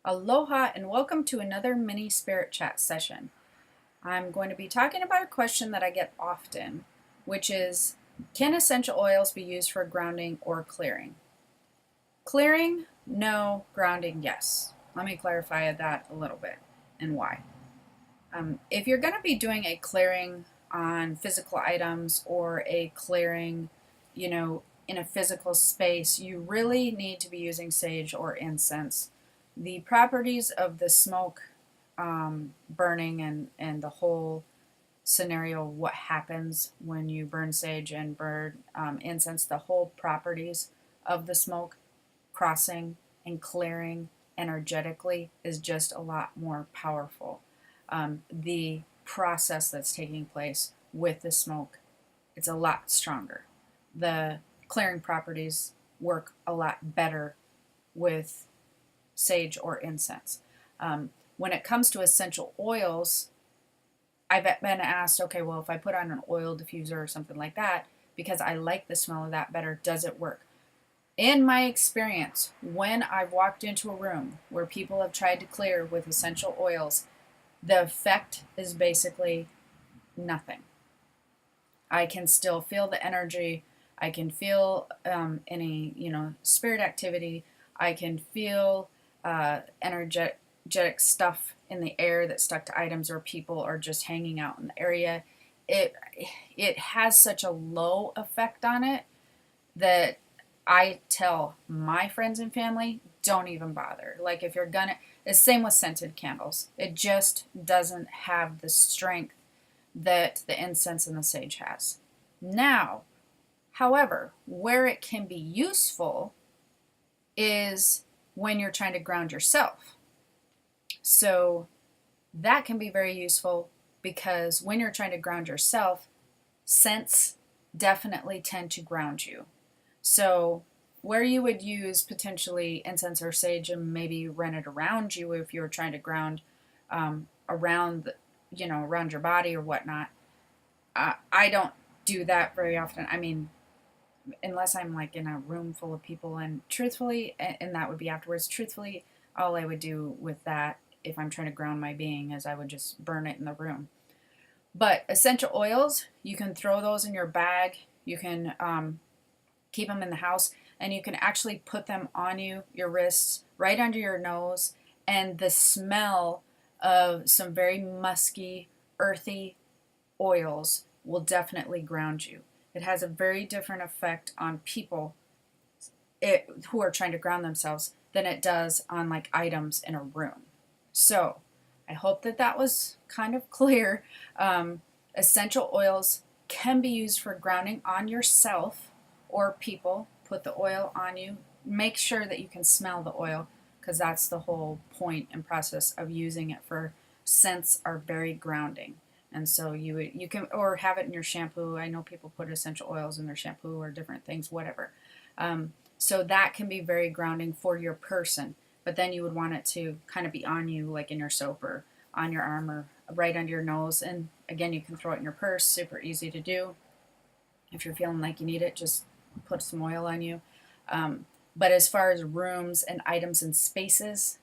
Aloha and welcome to another mini spirit chat session. I'm going to be talking about a question that I get often, which is, can essential oils be used for grounding or clearing? Clearing, no. Grounding, yes. Let me clarify that a little bit and why. If you're going to be doing a clearing on physical items or a clearing, in a physical space, you really need to be using sage or incense. The properties of the smoke burning and the whole scenario, what happens when you burn sage and burn incense, the whole properties of the smoke crossing and clearing energetically is just a lot more powerful. The process that's taking place with the smoke, it's a lot stronger. The clearing properties work a lot better with sage or incense. When it comes to essential oils, I've been asked, okay, well, if I put on an oil diffuser or something like that, because I like the smell of that better, does it work? In my experience, when I've walked into a room where people have tried to clear with essential oils, the effect is basically nothing. I can still feel the energy. I can feel any, spirit activity. I can feel energetic stuff in the air that's stuck to items or people are just hanging out in the area. It has such a low effect on it that I tell my friends and family, don't even bother. Like if you're gonna, it's same with scented candles. It just doesn't have the strength that the incense and the sage has. Now, however, where it can be useful is when you're trying to ground yourself. So that can be very useful because when you're trying to ground yourself, scents definitely tend to ground you. So where you would use potentially incense or sage and maybe run it around you if you were trying to ground around your body or whatnot. I don't do that very often. I mean, unless I'm like in a room full of people, and truthfully, and that would be afterwards, truthfully, all I would do with that if I'm trying to ground my being is I would just burn it in the room. But essential oils, you can throw those in your bag. You can keep them in the house, and you can actually put them on you, your wrists, right under your nose, and the smell of some very musky, earthy oils will definitely ground you. It has a very different effect on people who are trying to ground themselves than it does on like items in a room. So I hope that was kind of clear. Essential oils can be used for grounding on yourself or people. Put the oil on you. Make sure that you can smell the oil because that's the whole point and process of using it. For scents are very grounding. And so you can, or have it in your shampoo. I know people put essential oils in their shampoo or different things, whatever. So that can be very grounding for your person. But then you would want it to kind of be on you, like in your soap or on your arm or right under your nose. And again, you can throw it in your purse. Super easy to do. If you're feeling like you need it, just put some oil on you. But as far as rooms and items and spaces,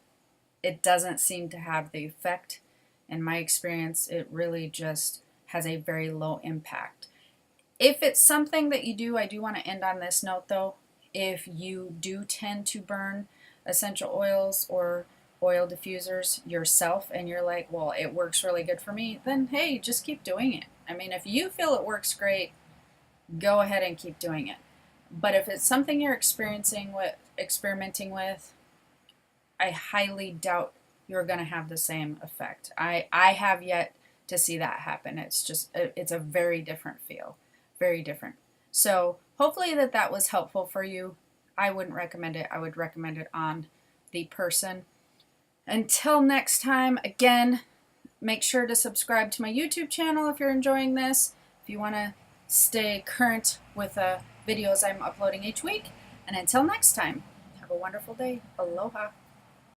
it doesn't seem to have the effect. In my experience, it really just has a very low impact. If it's something that you do, I do want to end on this note though. If you do tend to burn essential oils or oil diffusers yourself and you're like, well, it works really good for me, then hey, just keep doing it. I mean, if you feel it works great, go ahead and keep doing it. But if it's something you're experimenting with, I highly doubt you're going to have the same effect. I have yet to see that happen. It's a very different feel, very different. So hopefully that was helpful for you. I wouldn't recommend it. I would recommend it on the person. Until next time, again, make sure to subscribe to my YouTube channel if you're enjoying this. If you want to stay current with the videos I'm uploading each week. And until next time, have a wonderful day. Aloha.